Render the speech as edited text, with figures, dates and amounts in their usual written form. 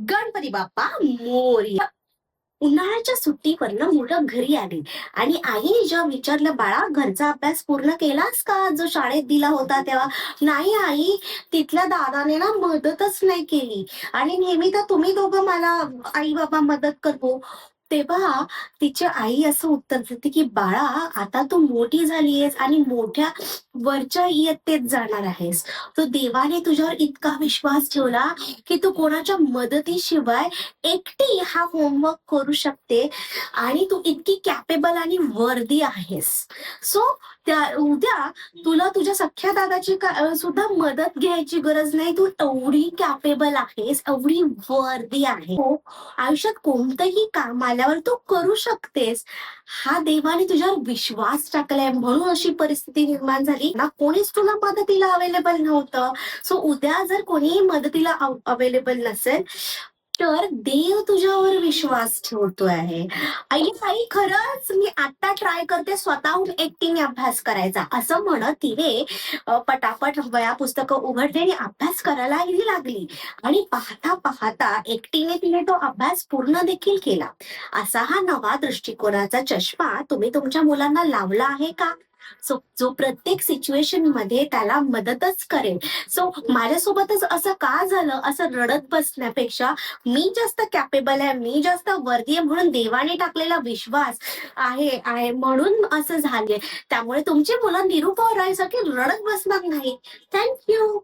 गणपती बाप्पा मोरया. उन्हाळ्याच्या सुट्टीवरनं मुलं घरी आली आणि आईने जेव्हा विचारलं, "बाळा, घरचा अभ्यास पूर्ण केलास का, जो शाळेत दिला होता तेव्हा?" "नाही आई, तिथल्या दादाने ना मदतच नाही केली आणि नेहमी तर तुम्ही दोघं मला आई-बाबा मदत करतो." तेव्हा तिची आई असं उत्तर देते, की "बाळा, आता तू मोठी झाली आहेस आणि मोठ्या वरच्या इयत्तेत जाणार आहेस. तो देवाने तुझ्यावर इतका विश्वास ठेवला, की तू कोणाच्या मदतीशिवाय एकटी हा होमवर्क करू शकते आणि तू इतकी कॅपेबल आणि वर्दी आहेस. सो त्या उद्या तुला तुझ्या सख्ख्या दादाची सुद्धा मदत घ्यायची गरज नाही. तू एवढी कॅपेबल आहेस, एवढी वर्दी आहे. हो, आयुष्यात कोणतंही काम आल्यावर तू करू शकतेस. हा देवाने तुझ्यावर विश्वास टाकलाय म्हणून अशी परिस्थिती निर्माण झाली ना, कोणीच तुला मदतीला अवेलेबल नव्हतं. सो उद्या जर कोणीही मदतीला अवेलेबल नसेल, तर देव तुझ्यावर विश्वास ठेवतोय आहे. "आई, आई, खरंच मी आता ट्राय करते स्वतःहून एकटीने अभ्यास करायचा." असं म्हणत तिने पटापट वह्या पुस्तकं उघडली आणि अभ्यास करायलाही लागली. आणि पाहता-पाहता एकटीने तिने तो अभ्यास पूर्ण देखील केला. असा हा नवा दृष्टिकोनाचा चष्मा तुम्ही तुमच्या मुलांना लावला आहे का? जो प्रत्येक सिच्युएशनमध्ये त्याला मदतच करेल. सो माझ्यासोबतच असं का झालं, असं रडत बसण्यापेक्षा मी जास्त कॅपेबल आहे, मी जास्त वर्दी आहे म्हणून देवाने टाकलेला विश्वास आहे म्हणून असं झालंय. त्यामुळे तुमची मुलं निरुपावर राहायसाठी रडत बसणार नाही. Thank you.